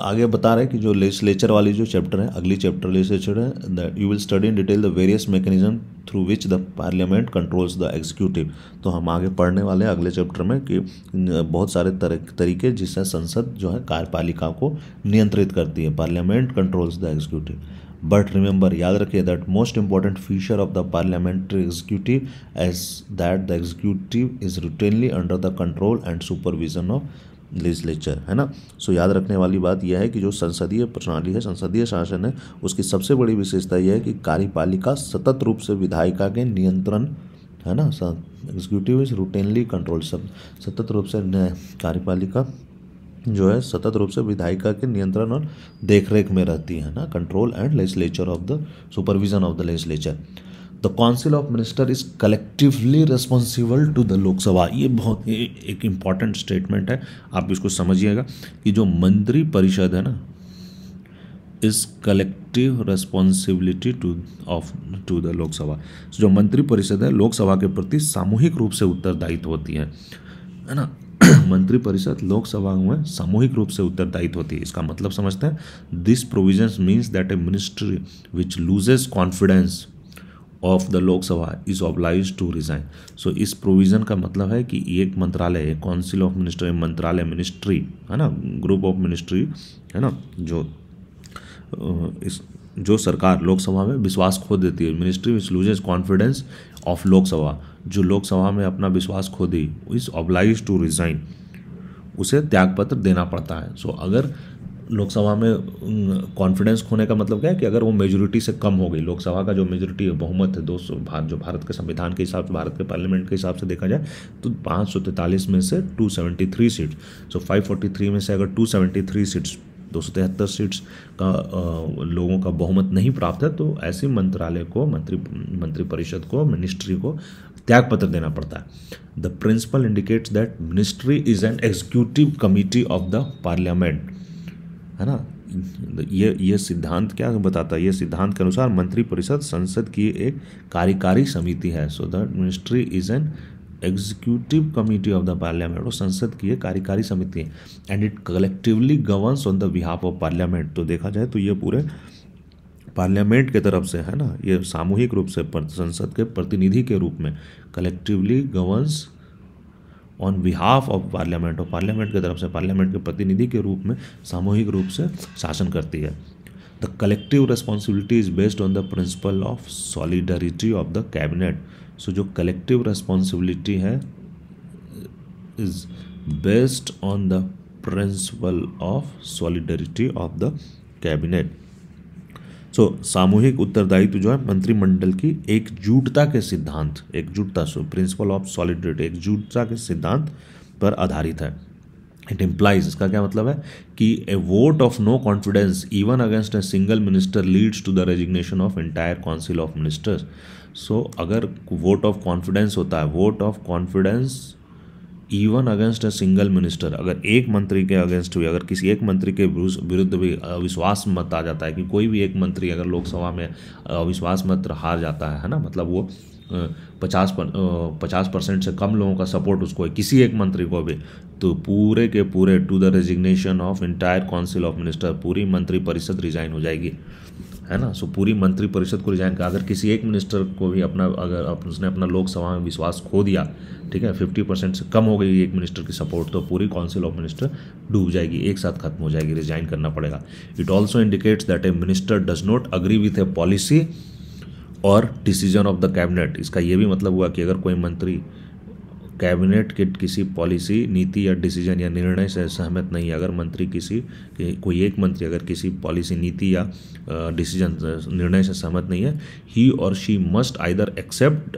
आगे बता रहे हैं कि जो लेजिस्लेचर वाली जो चैप्टर है, अगली चैप्टर लेजिस्लेचर है, that you will study in detail the various mechanism through which the parliament controls the executive. तो हम आगे पढ़ने वाले हैं अगले चैप्टर में कि बहुत सारे तरीके जिससे संसद जो है कार्यपालिका को नियंत्रित करती है, parliament controls the executive. But remember, याद रखिए that most important feature of the parliamentary executive as that the executive is routinely under the control and supervision of legislature, है ना। सो याद रखने वाली बात यह है कि जो संसदीय प्रणाली है, संसदीय शासन है, उसकी सबसे बड़ी विशेषता यह है कि कार्यपालिका सतत रूप से विधायिका के नियंत्रण, है ना, एग्जीक्यूटिव इज रूटीनली कंट्रोल, सतत रूप से कार्यपालिका जो है सतत रूप से विधायिका के नियंत्रण और देखरेख में रहती है ना, control and legislature of the supervision of the legislature. The council of minister is collectively responsible to the Lok Sabha. ये बहुत एक इम्पॉर्टेंट स्टेटमेंट है, आप इसको समझिएगा कि जो मंत्री परिषद है ना, is collective responsibility to the Lok Sabha. जो मंत्री परिषद है लोकसभा के प्रति सामूहिक रूप से उत्तरदायित्व होती है ना। मंत्री परिषद लोकसभा में सामूहिक रूप से उत्तरदायित्व होती है। इसका मतलब समझते हैं, this provisions means that a ministry which loses confidence of the Lok Sabha is oblige to resign. So इस प्रोविज़न का मतलब है कि एक मंत्रालय, एक काउंसिल ऑफ मिनिस्टर, मंत्रालय, मिनिस्ट्री, है ना, ग्रुप ऑफ मिनिस्ट्री, है ना, जो सरकार लोकसभा में विश्वास खो देती है, ministry which loses confidence of Lok Sabha, जो लोकसभा में अपना विश्वास खो दी, इज ऑब्लाइज टू रिजाइन, उसे त्यागपत्र देना पड़ता है। सो अगर लोकसभा में कॉन्फिडेंस खोने का मतलब क्या है कि अगर वो मेजोरिटी से कम हो गई, लोकसभा का जो मेजोरिटी है, बहुमत है 200, जो भारत के संविधान के हिसाब से, भारत के पार्लियामेंट के हिसाब से देखा जाए तो 543 में से 273 सीट्स, सो 543 में से अगर 273 सीट्स, 273 सीट्स का लोगों का बहुमत नहीं प्राप्त है, तो ऐसे मंत्रालय को, मंत्री परिषद को, मिनिस्ट्री को त्यागपत्र देना पड़ता है। The principal indicates that ministry is an executive committee of the parliament, है ना। ये सिद्धांत क्या बताता है? ये सिद्धांत के अनुसार मंत्री परिषद संसद की एक कार्यकारी समिति है। So the ministry is an executive committee of the parliament, वो संसद की एक कार्यकारी समिति है, and it collectively governs on the behalf of parliament. तो देखा जाए तो ये पूरे पार्लियामेंट के तरफ से, है ना, ये सामूहिक रूप से संसद के प्रतिनिधि के रूप में collectively governs on behalf of parliament, और पार्लियामेंट की तरफ से पार्लियामेंट के प्रतिनिधि के रूप में सामूहिक रूप से शासन करती है। The collective responsibility is based on the principle of solidarity of the cabinet. So जो कलेक्टिव रिस्पॉन्सिबिलिटी है is based on the principle of solidarity of the cabinet. So सामूहिक उत्तरदायित्व जो है मंत्रिमंडल की एकजुटता के सिद्धांत, एकजुटता, सो प्रिंसिपल ऑफ सॉलिडरिटी, एकजुटता के सिद्धांत पर आधारित है। इट इम्प्लाइज, इसका क्या मतलब है कि a vote of no confidence even against a single minister leads to the resignation of entire council of ministers. So अगर वोट ऑफ कॉन्फिडेंस होता है, vote of confidence even against a single minister, अगर एक मंत्री के against हुई, अगर किसी एक मंत्री के विरुद्ध भी अविश्वास मत आ जाता है, कि कोई भी एक मंत्री अगर लोकसभा में अविश्वास मत हार जाता है ना, मतलब वो 50% से कम लोगों का सपोर्ट उसको है, किसी एक मंत्री को भी, तो पूरे के पूरे to the resignation of entire council of minister, पूरी मंत्री परिषद रिजाइन हो जाएगी, है ना। सो पूरी मंत्री परिषद को रिजाइन का, अगर किसी एक मिनिस्टर को भी अगर उसने अपना लोकसभा में विश्वास खो दिया, ठीक है, 50% से कम हो गई एक मिनिस्टर की सपोर्ट, तो पूरी काउंसिल ऑफ मिनिस्टर डूब जाएगी, एक साथ खत्म हो जाएगी, रिजाइन करना पड़ेगा। It also indicates that A minister does not agree with A policy और डिसीजन ऑफ द कैबिनेट। इसका ये भी मतलब हुआ कि अगर कोई मंत्री कैबिनेट के किसी पॉलिसी, नीति या डिसीजन या निर्णय से सहमत नहीं है, अगर मंत्री कोई एक मंत्री अगर किसी पॉलिसी, नीति या डिसीजन, निर्णय से सहमत नहीं है, he or she must either accept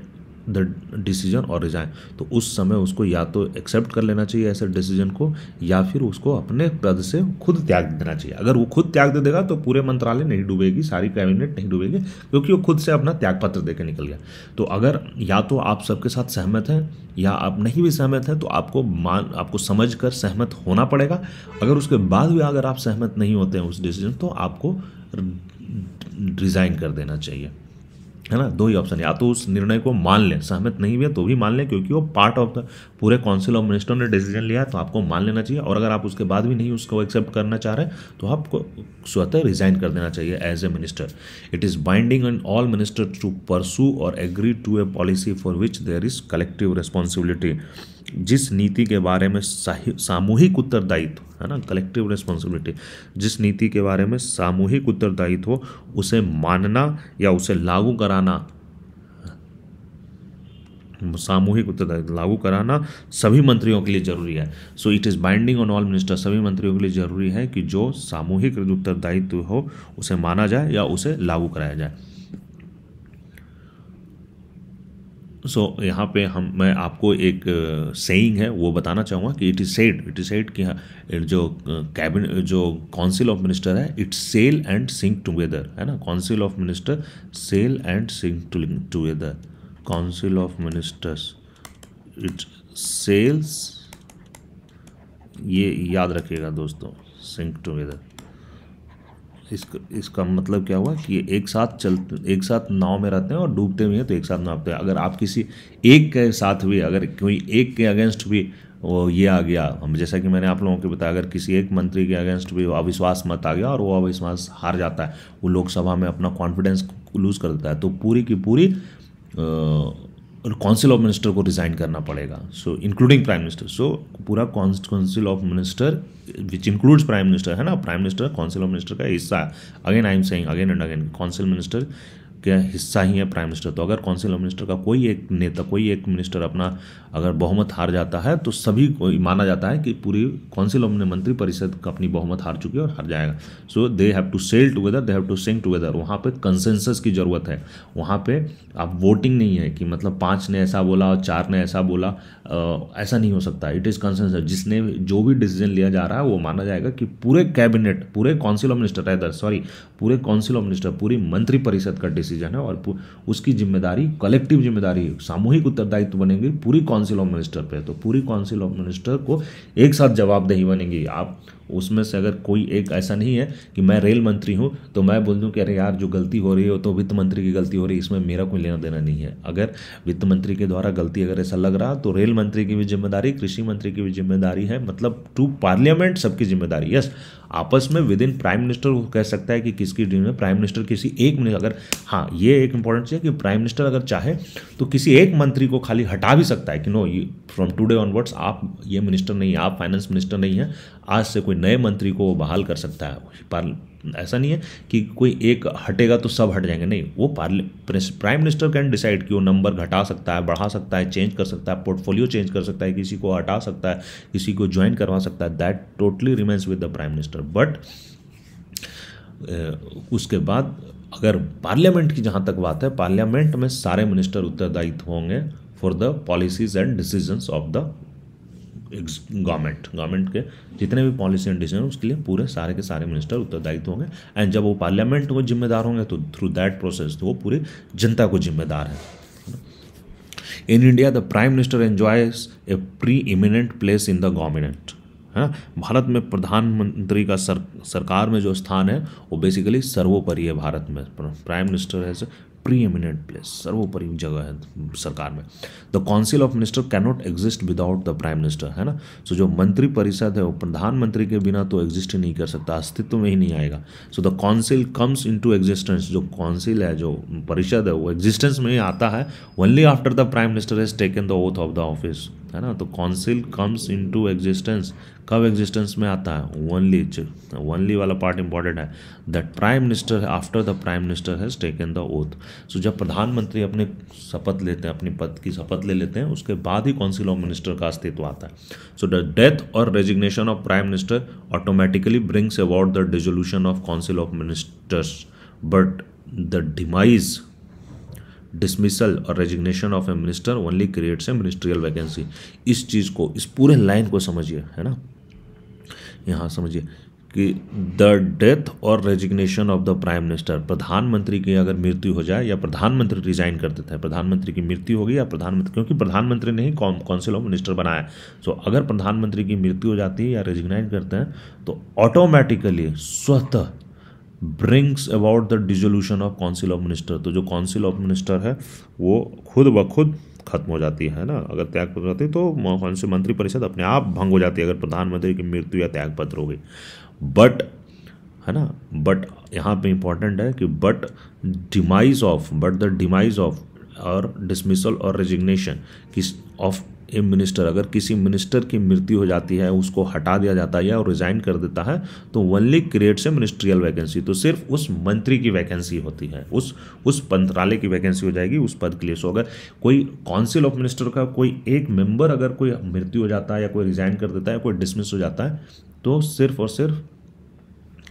the decision or resign, तो उस समय उसको या तो एक्सेप्ट कर लेना चाहिए ऐसे डिसीजन को, या फिर उसको अपने पद से खुद त्याग देना चाहिए। अगर वो खुद त्याग दे देगा तो पूरे मंत्रालय नहीं डूबेगी, सारी कैबिनेट नहीं डूबेगी, क्योंकि वो खुद से अपना त्यागपत्र देकर निकल गया। तो अगर या तो आप सबके साथ सहमत हैं या आप नहीं भी सहमत हैं, तो आपको समझ कर सहमत होना पड़ेगा। अगर उसके बाद भी अगर आप सहमत नहीं होते हैं उस डिसीजन, तो आपको रिज़ाइन कर देना चाहिए। है ना, दो ही ऑप्शन, या तो उस निर्णय को मान लें, सहमत नहीं भी है तो भी मान लें, क्योंकि वो पार्ट ऑफ द पूरे काउंसिल ऑफ मिनिस्टर ने डिसीजन लिया है, तो आपको मान लेना चाहिए। और अगर आप उसके बाद भी नहीं उसको एक्सेप्ट करना चाह रहे हैं तो आपको स्वतः रिजाइन कर देना चाहिए as a minister. It is binding on all minister to pursue और agree to a policy for which there is collective responsibility. जिस नीति के बारे में सामूहिक उत्तरदायित्व है ना, कलेक्टिव रिस्पॉन्सिबिलिटी, जिस नीति के बारे में सामूहिक उत्तरदायित्व हो उसे मानना या उसे लागू कराना, सामूहिक उत्तरदायित्व लागू कराना सभी मंत्रियों के लिए जरूरी है। So it is binding on all minister, सभी मंत्रियों के लिए जरूरी है कि जो सामूहिक उत्तरदायित्व हो उसे माना जाए या उसे लागू कराया जाए। यहाँ पे मैं आपको एक सेइंग है वो बताना चाहूँगा कि इट इज़ सेड कि जो कैबिनेट जो काउंसिल ऑफ मिनिस्टर है, it's sail and sink together, है ना, council of minister sail and sink together, council of ministers it's sails, ये याद रखिएगा दोस्तों, सिंक टुगेदर। इसका मतलब क्या हुआ कि ये एक साथ नाव में रहते हैं और डूबते भी हैं तो एक साथ नावते हैं। अगर आप किसी एक के साथ भी, अगर कोई एक के अगेंस्ट भी वो ये आ गया, हम जैसा कि मैंने आप लोगों को बताया, अगर किसी एक मंत्री के अगेंस्ट भी अविश्वास मत आ गया और वो अविश्वास हार जाता है, वो लोकसभा में अपना कॉन्फिडेंस लूज कर देता है, तो पूरी की पूरी काउंसिल ऑफ मिनिस्टर को रिजाइन करना पड़ेगा। सो इंक्लूडिंग प्राइम मिनिस्टर, सो पूरा council of minister which includes prime minister, है ना, prime minister council of minister का हिस्सा है। Again I am saying again and again, council minister का हिस्सा ही है प्राइम मिनिस्टर। तो अगर काउंसिल ऑफ मिनिस्टर का कोई एक नेता, कोई एक मिनिस्टर अपना अगर बहुमत हार जाता है तो सभी को माना जाता है कि पूरी काउंसिल ऑफ मंत्री परिषद का अपनी बहुमत हार चुकी है और हार जाएगा। So they have to sail together, they have to sing together. वहाँ पे कंसेंसस की ज़रूरत है, वहाँ पे आप वोटिंग नहीं है कि मतलब 5 ने ऐसा बोला और 4 ने ऐसा बोला, ऐसा नहीं हो सकता। इट इज़ कंसेंसस, जिसने जो भी डिसीजन लिया जा रहा है वो माना जाएगा कि पूरे कैबिनेट, पूरे काउंसिल ऑफ मिनिस्टर पूरे काउंसिल ऑफ मिनिस्टर, पूरी मंत्री परिषद का डिसीजन है और उसकी जिम्मेदारी, कलेक्टिव जिम्मेदारी, सामूहिक उत्तरदायित्व बनेगी पूरी काउंसिल ऑफ मिनिस्टर पे। तो पूरी काउंसिल ऑफ मिनिस्टर को एक साथ जवाबदेही बनेगी। आप उसमें से अगर कोई एक, ऐसा नहीं है कि मैं रेल मंत्री हूँ तो मैं बोल दूँ कि अरे यार जो गलती हो रही है तो वित्त मंत्री की गलती हो रही है, इसमें मेरा कोई लेना देना नहीं है। अगर वित्त मंत्री के द्वारा गलती अगर ऐसा लग रहा तो रेल मंत्री की भी जिम्मेदारी, कृषि मंत्री की भी जिम्मेदारी है, मतलब टू पार्लियामेंट सबकी जिम्मेदारी। यस, आपस में विद इन प्राइम मिनिस्टर वो कह सकता है कि किसकी टीम में प्राइम मिनिस्टर किसी एक मिनिस्टर, अगर हाँ ये एक इंपॉर्टेंट चीज़ है कि प्राइम मिनिस्टर अगर चाहे तो किसी एक मंत्री को खाली हटा भी सकता है कि नो, ये फ्रॉम टुडे ऑनवर्ड्स आप ये मिनिस्टर नहीं है, आप फाइनेंस मिनिस्टर नहीं है, आज से कोई नए मंत्री को वो बहाल कर सकता है। ऐसा नहीं है कि कोई एक हटेगा तो सब हट जाएंगे, नहीं, वो प्राइम मिनिस्टर कैन डिसाइड कि वो नंबर घटा सकता है, बढ़ा सकता है, चेंज कर सकता है, पोर्टफोलियो चेंज कर सकता है, किसी को हटा सकता है, किसी को ज्वाइन करवा सकता है। That totally remains with the prime minister. But उसके बाद अगर पार्लियामेंट की जहाँ तक बात है, पार्लियामेंट में सारे मिनिस्टर उत्तरदायित्व होंगे for the policies and decisions of the government के जितने भी पॉलिसी एंड डिसीजन उसके लिए पूरे सारे के सारे मिनिस्टर उत्तरदायित्व होंगे। एंड जब वो पार्लियामेंट को जिम्मेदार होंगे तो थ्रू दैट प्रोसेस तो वो पूरी जनता को जिम्मेदार है। In India the prime minister enjoys a preeminent place in the government, है ना। भारत में प्रधानमंत्री का सरकार में जो स्थान है वो बेसिकली सर्वोपरि है। भारत में prime minister has pre eminent place, सर्वोपरि जगह है सरकार में। The council of minister can not exist without the prime minister, है ना। सो जो मंत्री परिषद है वो प्रधानमंत्री के बिना तो एग्जिस्ट ही नहीं कर सकता, अस्तित्व में ही नहीं आएगा। So the council comes into existence, जो काउंसिल है, जो परिषद है, वो एग्जिस्टेंस में ही आता है only after the prime minister has taken the oath of the office, है ना। तो काउंसिल कम्स इनटू एग्जिस्टेंस, कब एग्जिस्टेंस में आता है, ओनली वाला पार्ट इंपॉर्टेंट है, that prime minister after the prime minister has taken the oath. So जब प्रधानमंत्री अपने शपथ लेते हैं, अपनी पद की शपथ ले लेते हैं, उसके बाद ही काउंसिल ऑफ मिनिस्टर का अस्तित्व आता है। सो द डेथ और resignation of prime minister automatically brings about the dissolution of council of ministers, but the demise, dismissal और resignation of a minister only creates a ministerial vacancy. इस चीज़ को, इस पूरे लाइन को समझिए, है ना। यहाँ समझिए कि द डेथ और resignation of the prime minister, प्रधानमंत्री की अगर मृत्यु हो जाए या प्रधानमंत्री रिजाइन कर देता है, प्रधानमंत्री की मृत्यु होगी या प्रधानमंत्री, क्योंकि प्रधानमंत्री ने ही काउंसिल ऑफ मिनिस्टर बनाया है। सो अगर प्रधानमंत्री की मृत्यु हो जाती है या रेजिग्नाइट करते हैं तो ऑटोमेटिकली स्वतः brings about the dissolution of council of minister. तो जो काउंसिल ऑफ मिनिस्टर है वो खुद ब खुद खत्म हो जाती है ना, अगर त्यागपत्र होती है तो काउंसिल मंत्रिपरिषद अपने आप भंग हो जाती है अगर प्रधानमंत्री की मृत्यु या त्यागपत्र हो गई। बट है ना, बट यहाँ पे इंपॉर्टेंट है कि बट द डिमाइज ऑफ और डिसमिसल और रेजिग्नेशन किस ऑफ ए मिनिस्टर, अगर किसी मिनिस्टर की मृत्यु हो जाती है, उसको हटा दिया जाता है या रिजाइन कर देता है, तो only creates a ministerial vacancy. तो सिर्फ उस मंत्री की वैकेंसी होती है, उस मंत्रालय की वैकेंसी हो जाएगी उस पद के लिए। सो अगर कोई काउंसिल ऑफ मिनिस्टर का कोई एक मेंबर अगर कोई मृत्यु हो जाता है या कोई रिजाइन कर देता है, कोई डिसमिस हो जाता है, तो सिर्फ और सिर्फ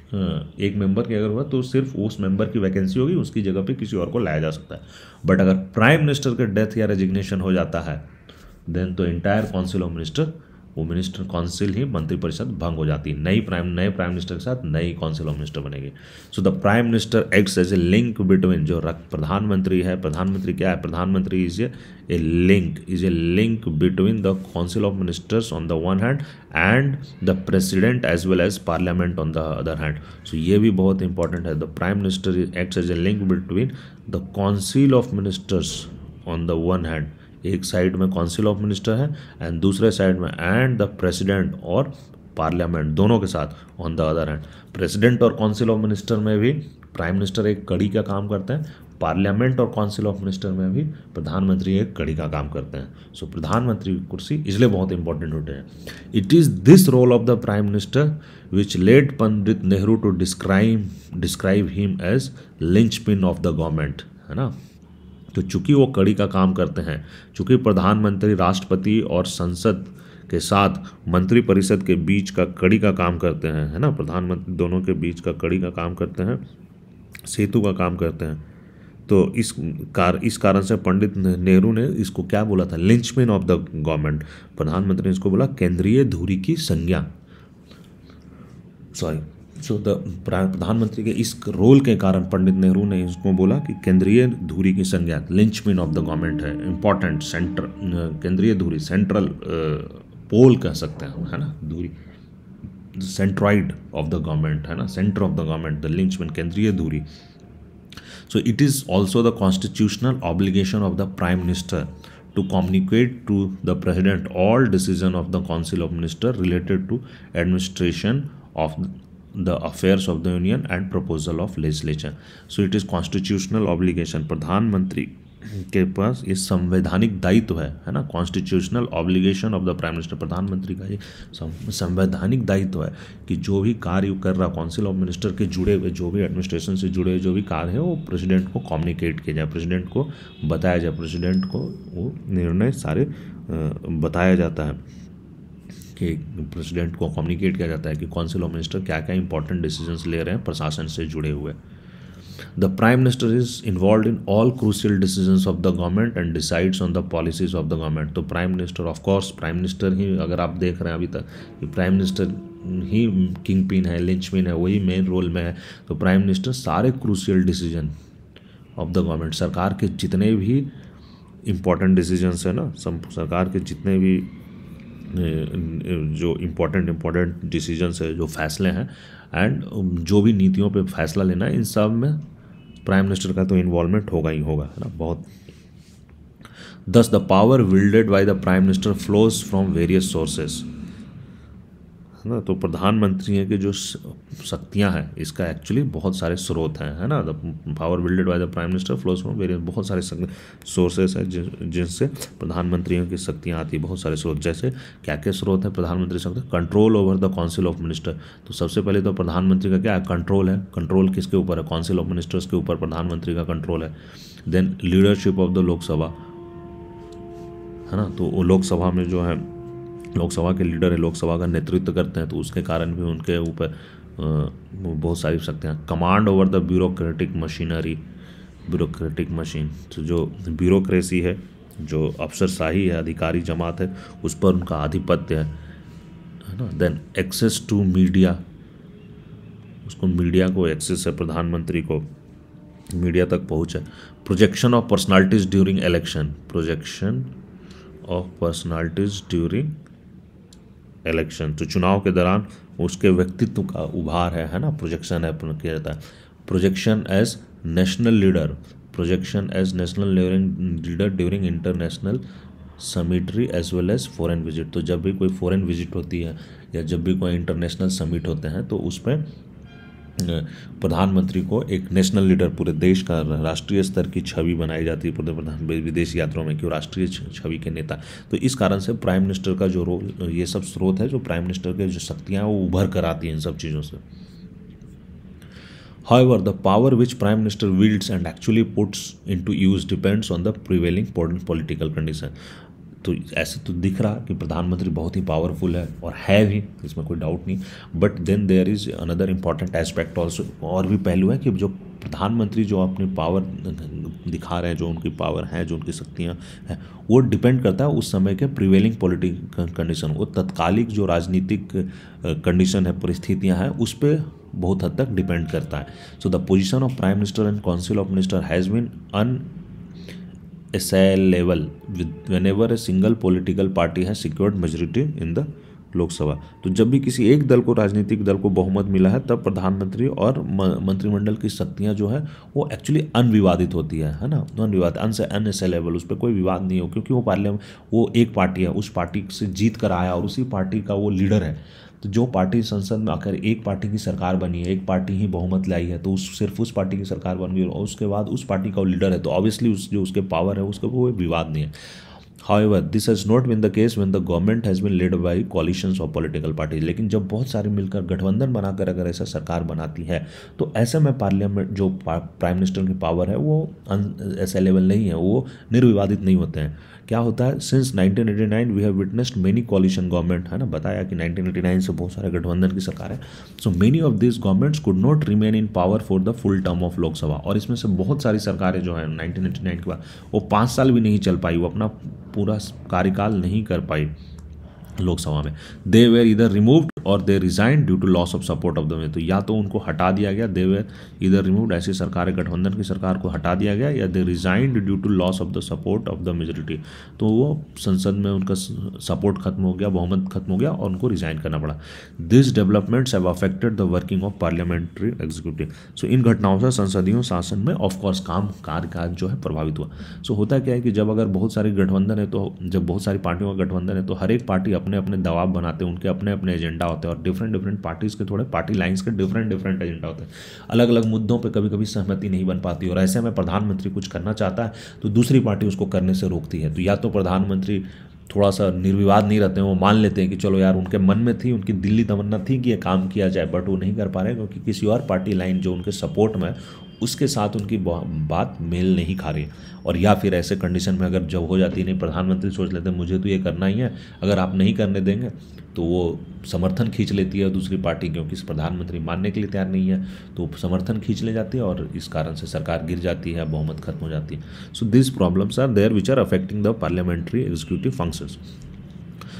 एक मेंबर की अगर हुआ तो सिर्फ उस मेंबर की वैकेंसी होगी, उसकी जगह पे किसी और को लाया जा सकता है। बट अगर प्राइम मिनिस्टर के डेथ या रेजिग्नेशन हो जाता है, देन तो एंटायर काउंसिल ऑफ मिनिस्टर, वो मिनिस्टर काउंसिल ही मंत्रिपरिषद भंग हो जाती है। नए प्राइम मिनिस्टर के साथ नई काउंसिल ऑफ मिनिस्टर बनेगी। So the prime minister acts as a link between, जो प्रधानमंत्री है, प्रधानमंत्री क्या है, प्रधानमंत्री is a link between the council of ministers on the one hand and the president as well as parliament on the other hand. So ये भी बहुत इंपॉर्टेंट है। The prime minister acts as a link between the council of ministers on the one hand, एक side में council of minister है and दूसरे side में and the president और पार्लियामेंट, दोनों के साथ on the other hand. President और काउंसिल ऑफ मिनिस्टर में भी प्राइम मिनिस्टर एक कड़ी का काम करते हैं, पार्लियामेंट और काउंसिल ऑफ मिनिस्टर में भी प्रधानमंत्री एक कड़ी का काम करते हैं। सो प्रधानमंत्री की कुर्सी इसलिए बहुत इंपॉर्टेंट होते हैं। It is this role of the prime minister which led Pandit Nehru to describe him as linchpin of the government, है ना। तो चूंकि वो कड़ी का काम करते हैं, चूंकि प्रधानमंत्री राष्ट्रपति और संसद के साथ मंत्रिपरिषद के बीच का कड़ी का काम करते हैं, है ना, प्रधानमंत्री दोनों के बीच का कड़ी का काम करते हैं, सेतु का काम करते हैं। तो इस कारण से पंडित नेहरू ने इसको क्या बोला था, लिंचमैन ऑफ द गवर्नमेंट। प्रधानमंत्री ने इसको बोला केंद्रीय धुरी की संज्ञा, सॉरी। सो द प्रधानमंत्री के इस रोल के कारण पंडित नेहरू ने इसको बोला कि केंद्रीय धुरी की संज्ञा, लिंचमैन ऑफ द गवर्नमेंट है, इंपॉर्टेंट सेंटर, केंद्रीय धुरी, सेंट्रल पोल कह सकते हैं, है ना, धुरी, सेंट्रॉइड ऑफ द गवर्नमेंट, है ना, centre of the government, the linchpin, केंद्रीय धुरी। So it is also the constitutional obligation of the Prime Minister to communicate to the President all decision of the Council of Ministers related to administration of the affairs of the Union and proposal of legislation. So it is constitutional obligation, प्रधानमंत्री के पास ये संवैधानिक दायित्व है ना, constitutional obligation of the prime minister, प्रधानमंत्री का ये संवैधानिक दायित्व है कि जो भी कार्य कर रहा काउंसिल ऑफ मिनिस्टर के जुड़े हुए, जो भी एडमिनिस्ट्रेशन से जुड़े हुए जो भी कार्य है, वो प्रेसिडेंट को कम्युनिकेट किया जाए, प्रेसिडेंट को बताया जाए, प्रेसिडेंट को वो निर्णय सारे बताया जाता है, कि प्रेसिडेंट को कम्युनिकेट किया जाता है कि काउंसिल ऑफ मिनिस्टर क्या क्या इंपॉर्टेंट डिसीजंस ले रहे हैं प्रशासन से जुड़े हुए। The Prime Minister is involved in all crucial decisions of the government and decides on the policies of the government. तो prime minister, of course prime minister ही, अगर आप देख रहे हैं अभी तक कि प्राइम मिनिस्टर ही किंग पिन है, लिंचपिन है, वही मेन रोल में है। तो प्राइम मिनिस्टर सारे crucial decision of the government, सरकार के जितने भी इम्पोर्टेंट डिसीजंस है ना, सरकार के जितने भी जो इम्पोर्टेंट डिसीजंस है, जो फैसले हैं एंड जो भी नीतियों पे फैसला लेना है, इन सब में प्राइम मिनिस्टर का तो इन्वॉल्वमेंट होगा ही होगा, है ना, बहुत। Thus the power wielded by the prime minister flows from various sources, है ना। तो प्रधानमंत्री के जो शक्तियां हैं, इसका एक्चुअली बहुत सारे स्रोत हैं, है ना। The power wielded by the prime minister flows from various, बहुत सारे सोर्सेस हैं जिनसे प्रधानमंत्रियों की शक्तियां आती है, बहुत सारे स्रोत। जैसे क्या क्या स्रोत है प्रधानमंत्री शक्ति, control over the council of minister. तो सबसे पहले तो प्रधानमंत्री का क्या है, कंट्रोल है। कंट्रोल किसके ऊपर है, काउंसिल ऑफ मिनिस्टर्स के ऊपर प्रधानमंत्री का कंट्रोल है। Then leadership of the Lok Sabha, है ना। तो वो लोकसभा में जो है, लोकसभा के लीडर है, लोकसभा का नेतृत्व करते हैं, तो उसके कारण भी उनके ऊपर बहुत सारी शक्तियाँ। Command over the bureaucratic machine, तो जो ब्यूरोक्रेसी है, जो अफसरशाही है, अधिकारी जमात है, उस पर उनका आधिपत्य है ना। देन एक्सेस टू मीडिया, उसको मीडिया को एक्सेस है, प्रधानमंत्री को मीडिया तक पहुँच है। Projection of personalities during election, projection of personalities during election, तो चुनाव के दौरान उसके व्यक्तित्व का उभार है ना, प्रोजेक्शन है, किया जाता है। Projection as national leader, projection as national leader during international summitry as well as foreign visit, तो जब भी कोई फॉरेन विजिट होती है या जब भी कोई इंटरनेशनल समिट होते हैं तो उस पर प्रधानमंत्री को एक नेशनल लीडर, पूरे देश का राष्ट्रीय स्तर की छवि बनाई जाती है पूरे विदेश यात्राओं में, क्यों राष्ट्रीय छवि के नेता। तो इस कारण से प्राइम मिनिस्टर का जो रोल, ये सब स्रोत है जो प्राइम मिनिस्टर के जो शक्तियाँ हैं वो उभर कर आती हैं इन सब चीज़ों से। However, the power which Prime Minister wields and actually puts into use depends on the prevailing political condition. तो ऐसे तो दिख रहा कि प्रधानमंत्री बहुत ही पावरफुल है और है भी, इसमें कोई डाउट नहीं, but then there is another important aspect also, और भी पहलू है कि जो प्रधानमंत्री जो अपनी पावर दिखा रहे हैं, जो उनकी पावर है, जो उनकी शक्तियाँ हैं, वो डिपेंड करता है उस समय के प्रिवेलिंग पॉलिटिकल कंडीशन, वो तत्कालिक जो राजनीतिक कंडीशन है, परिस्थितियाँ हैं, उस पर बहुत हद तक डिपेंड करता है। So the position of prime minister and council of minister has been unassailable whenever a single political party has secured majority in the Lok Sabha. तो जब भी किसी एक दल को, राजनीतिक दल को बहुमत मिला है, तब प्रधानमंत्री और मंत्रिमंडल की शक्तियां जो है वो एक्चुअली अनविवादित होती है ना, अनविवादित, अनअसेलेबल, उस पर कोई विवाद नहीं हो, क्योंकि वो पार्लियामेंट, वो एक पार्टी है, उस पार्टी से जीत कर आया और उसी पार्टी का वो लीडर है। तो जो पार्टी संसद में आकर एक पार्टी की सरकार बनी है, एक पार्टी ही बहुमत लाई है, तो सिर्फ उस पार्टी की सरकार बन गई और उसके बाद उस पार्टी का वो लीडर है, तो ऑब्वियसली जो उसके पावर है उसका कोई विवाद नहीं है। However, this has not been the case when the government has been led by coalitions of political parties. लेकिन जब बहुत सारे मिलकर गठबंधन बनाकर अगर ऐसा सरकार बनाती है तो ऐसे में पार्लियामेंट, जो प्राइम मिनिस्टर की पावर है वो अनअसेलेबल नहीं है, वो निर्विवादित नहीं होते हैं। क्या होता है, since 1989 we have witnessed many coalition government, है ना, बताया कि 1989 से बहुत सारे गठबंधन की सरकार है। So many of this governments could not remain in power for the full term of Lok Sabha, और इसमें से बहुत सारी सरकारें जो हैं 1989 के बाद वो 5 साल भी नहीं चल पाई, वो अपना पूरा कार्यकाल नहीं कर पाई लोकसभा में। They were either removed or they resign due to loss of support of the में, तो या तो उनको हटा दिया गया, दे वेर इधर रिमूव्ड, ऐसी सरकारें गठबंधन की सरकार को हटा दिया गया, या they resigned due to loss of the support of the majority, तो वो संसद में उनका सपोर्ट खत्म हो गया, बहुमत खत्म हो गया और उनको रिजाइन करना पड़ा। This developments have affected the working of parliamentary executive. So इन घटनाओं से संसदीय शासन में ऑफकोर्स काज जो है प्रभावित हुआ। सो होता क्या है कि जब अगर बहुत सारी गठबंधन है, तो जब बहुत सारी पार्टियों का गठबंधन है तो हर एक पार्टी अपने अपने दबाव बनाते हैं, उनके अपने अपने एजेंडा होते हैं, और डिफरेंट पार्टीज़ के थोड़े पार्टी लाइंस के डिफरेंट एजेंडा होते हैं, अलग अलग मुद्दों पे कभी कभी सहमति नहीं बन पाती, और ऐसे में प्रधानमंत्री कुछ करना चाहता है तो दूसरी पार्टी उसको करने से रोकती है। तो या तो प्रधानमंत्री थोड़ा सा निर्विवाद नहीं रहते हैं, वो मान लेते हैं कि चलो यार, उनके मन में थी, उनकी दिल्ली तमन्ना थी कि ये काम किया जाए, बट वो नहीं कर पा रहे क्योंकि किसी और पार्टी लाइन जो उनके सपोर्ट में उसके साथ उनकी बात मेल नहीं खा रही। और या फिर ऐसे कंडीशन में अगर जब हो जाती है, नहीं, प्रधानमंत्री सोच लेते हैं मुझे तो ये करना ही है, अगर आप नहीं करने देंगे तो वो समर्थन खींच लेती है दूसरी पार्टी, क्योंकि प्रधानमंत्री मानने के लिए तैयार नहीं है, तो समर्थन खींच ले जाती है और इस कारण से सरकार गिर जाती है, बहुमत खत्म हो जाती है। So this problems are there which are affecting the parliamentary executive functions.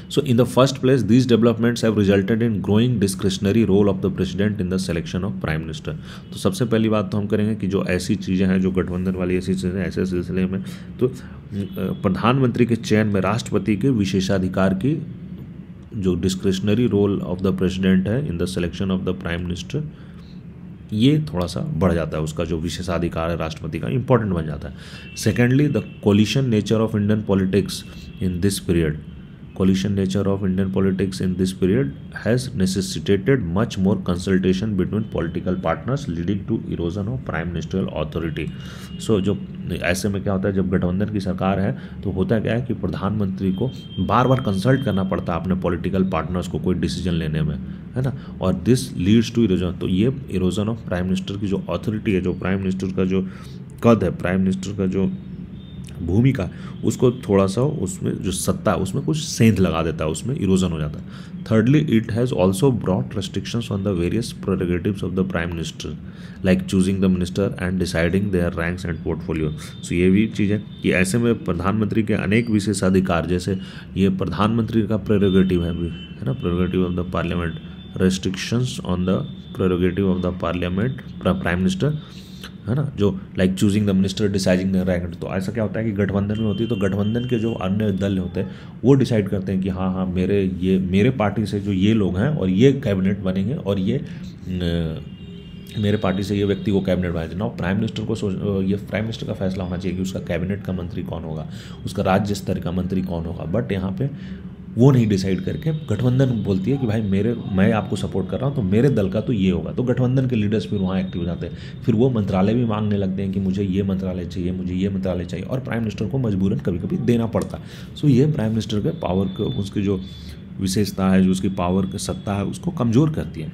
So in the first place, these developments have resulted in growing discretionary role of the president in the selection of prime minister. तो सबसे पहली बात तो हम करेंगे कि जो ऐसी चीज़ें हैं, जो गठबंधन वाली ऐसी चीज़ें, ऐसे सिलसिले में तो प्रधानमंत्री के चयन में राष्ट्रपति के विशेषाधिकार की जो discretionary role of the president है in the selection of the prime minister, ये थोड़ा सा बढ़ जाता है, उसका जो विशेषाधिकार है राष्ट्रपति का इंपॉर्टेंट बन जाता है। Secondly, the coalition nature of Indian politics in this period, coalition nature of Indian politics in this period has necessitated much more consultation between political partners, leading to erosion of prime ministerial authority. So जो ऐसे में क्या होता है, जब गठबंधन की सरकार है तो होता क्या है कि प्रधानमंत्री को बार बार कंसल्ट करना पड़ता है अपने पॉलिटिकल पार्टनर्स को कोई डिसीजन लेने में, है ना, और दिस लीड्स टू इरोजन। तो ये इरोजन ऑफ प्राइम मिनिस्टर की जो अथॉरिटी है, जो प्राइम मिनिस्टर का जो कद है, प्राइम मिनिस्टर का जो भूमिका, उसको थोड़ा सा, उसमें जो सत्ता है उसमें कुछ सेंध लगा देता है, उसमें इरोजन हो जाता है। Thirdly, it has also brought restrictions on the various prerogatives of the prime minister, like choosing the minister and deciding their ranks and portfolio. So ये भी चीज़ है कि ऐसे में प्रधानमंत्री के अनेक विशेषाधिकार, जैसे ये प्रधानमंत्री का प्रेरोगेटिव है ना, prerogative of the parliament, restrictions on the prerogative of the parliament prime minister, है ना, जो like choosing the minister, deciding the rank. तो ऐसा क्या होता है कि गठबंधन में होती है तो गठबंधन के जो अन्य दल होते हैं वो डिसाइड करते हैं कि हाँ हाँ मेरे पार्टी से जो ये लोग हैं और ये कैबिनेट बनेंगे और ये मेरे पार्टी से ये व्यक्ति को कैबिनेट बनाए ना। प्राइम मिनिस्टर को ये प्राइम मिनिस्टर का फैसला होना चाहिए कि उसका कैबिनेट का मंत्री कौन होगा, उसका राज्य स्तर का मंत्री कौन होगा। बट यहाँ पे वो नहीं डिसाइड करके गठबंधन बोलती है कि भाई मैं आपको सपोर्ट कर रहा हूँ तो मेरे दल का तो ये होगा। तो गठबंधन के लीडर्स फिर वहाँ एक्टिव हो जाते हैं, फिर वो मंत्रालय भी मांगने लगते हैं कि मुझे ये मंत्रालय चाहिए, मुझे ये मंत्रालय चाहिए, और प्राइम मिनिस्टर को मजबूरन कभी कभी देना पड़ता है। सो ये प्राइम मिनिस्टर के पावर को, उसकी जो विशेषता है, जो उसकी पावर की सत्ता है, उसको कमज़ोर करती है।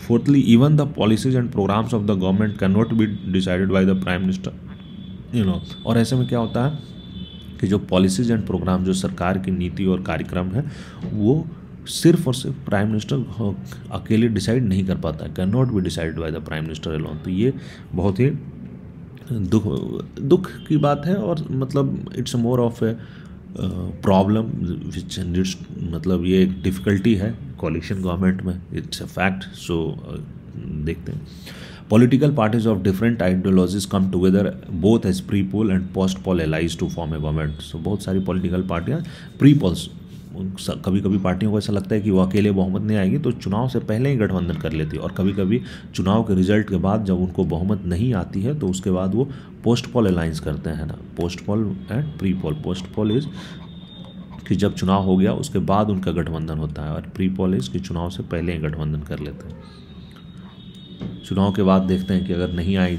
Fourthly, even the policies and programmes of the government can not be decided by the prime minister, और ऐसे में क्या होता है कि जो पॉलिसीज एंड प्रोग्राम, जो सरकार की नीति और कार्यक्रम है, वो सिर्फ और सिर्फ प्राइम मिनिस्टर अकेले डिसाइड नहीं कर पाता है, can not be decided by the prime minister alone. तो ये बहुत ही दुख की बात है, और मतलब it's more of a problem which needs, मतलब ये एक डिफ़िकल्टी है कोalition गवर्नमेंट में, इट्स अ फैक्ट। सो देखते हैं। Political parties of different ideologies come together both as pre-poll and post-poll allies to form a government. So बहुत सारी पॉलिटिकल पार्टियाँ pre-polls, कभी कभी पार्टियों को ऐसा लगता है कि वो अकेले बहुमत नहीं आएगी तो चुनाव से पहले ही गठबंधन कर लेती है, और कभी कभी चुनाव के रिजल्ट के बाद जब उनको बहुमत नहीं आती है तो उसके बाद वो पोस्ट पोल अलायंस करते हैं ना। Post poll and pre poll. Post poll is कि जब चुनाव हो गया उसके बाद उनका गठबंधन होता है, और प्री पोल इज़ कि चुनाव से पहले ही गठबंधन कर लेते हैं। चुनाव के बाद देखते हैं कि अगर नहीं आई,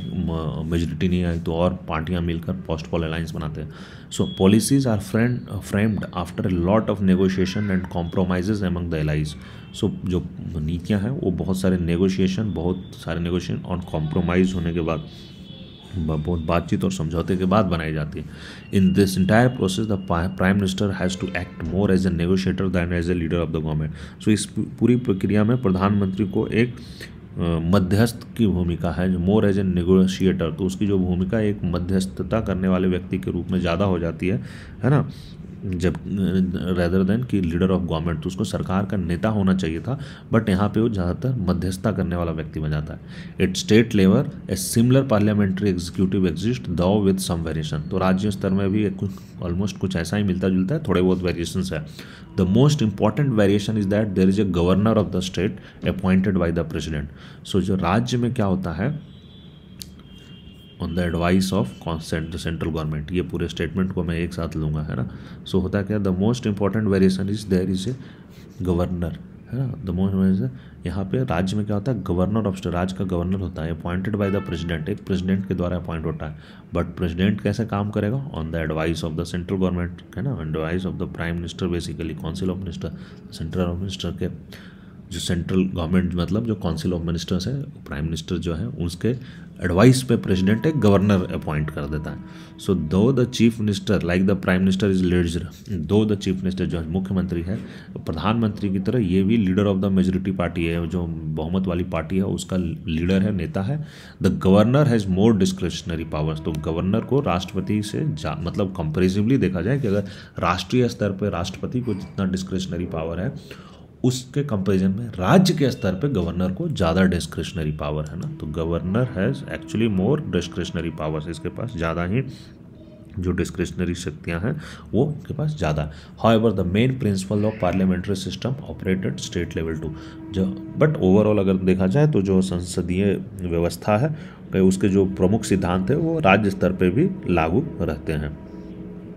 मेजोरिटी नहीं आई, तो और पार्टियां मिलकर पोस्ट पोल अलायंस बनाते हैं। So policies are framed after a lot of negotiation and compromises among the allies. So जो नीतियां हैं वो बहुत सारे नेगोशिएशन और कॉम्प्रोमाइज़ होने के बाद, बहुत बातचीत और समझौते के बाद बनाई जाती है। In this entire process the prime minister has to act more as a negotiator than as a leader of the government. So इस पूरी प्रक्रिया में प्रधानमंत्री को एक मध्यस्थ की भूमिका है, जो मोर एज ए नेगोशिएटर, तो उसकी जो भूमिका एक मध्यस्थता करने वाले व्यक्ति के रूप में ज़्यादा हो जाती है ना, जब रेदर देन कि लीडर ऑफ गवर्नमेंट। तो उसको सरकार का नेता होना चाहिए था, बट यहाँ पे वो ज़्यादातर मध्यस्थता करने वाला व्यक्ति बन जाता है। At state level a similar parliamentary executive exist though with some variation. तो राज्य स्तर में भी ऑलमोस्ट कुछ ऐसा ही मिलता जुलता है, थोड़े बहुत वेरिएशंस है। The most important variation is that there is a governor of the state appointed by the president. So जो राज्य में क्या होता है, on the advice of the central government, ये पूरे स्टेटमेंट को मैं एक साथ लूँगा, है ना। सो होता क्या, the most important variation is there is a governor, है ना। द मोस्ट यहाँ पे राज्य में क्या होता है, गवर्नर ऑफ स्टेट, राज्य का गवर्नर होता है, अपॉइंटेड बाय द प्रेसिडेंट, एक प्रेसिडेंट के द्वारा अपॉइंट होता है। बट प्रेसिडेंट कैसे काम करेगा, on the advice of the central government, है ना, advice of the prime minister, basically council of minister, central of minister के जो सेंट्रल गवर्नमेंट मतलब जो काउंसिल ऑफ मिनिस्टर्स है, प्राइम मिनिस्टर जो है उसके एडवाइस पे प्रेसिडेंट एक गवर्नर अपॉइंट कर देता है। सो दो the chief minister like the prime minister is leader, दो द चीफ मिनिस्टर जो मुख्यमंत्री है, प्रधानमंत्री की तरह ये भी leader of the majority party है, जो बहुमत वाली पार्टी है उसका लीडर है, नेता है। The governor has more discretionary powers. तो गवर्नर को राष्ट्रपति से मतलब कंपेरेटिवली देखा जाए कि अगर राष्ट्रीय स्तर पर राष्ट्रपति को जितना डिस्क्रिशनरी पावर है, उसके कंपैरिजन में राज्य के स्तर पे गवर्नर को ज़्यादा डिस्क्रिशनरी पावर है ना। तो governor has actually more discretionary powers, इसके पास ज़्यादा ही जो डिस्क्रिशनरी शक्तियाँ हैं वो उनके पास ज़्यादा है। However the main principal of parliamentary system operated state level too, जो बट ओवरऑल अगर देखा जाए तो जो संसदीय व्यवस्था है उसके जो प्रमुख सिद्धांत है वो राज्य स्तर पे भी लागू रहते हैं।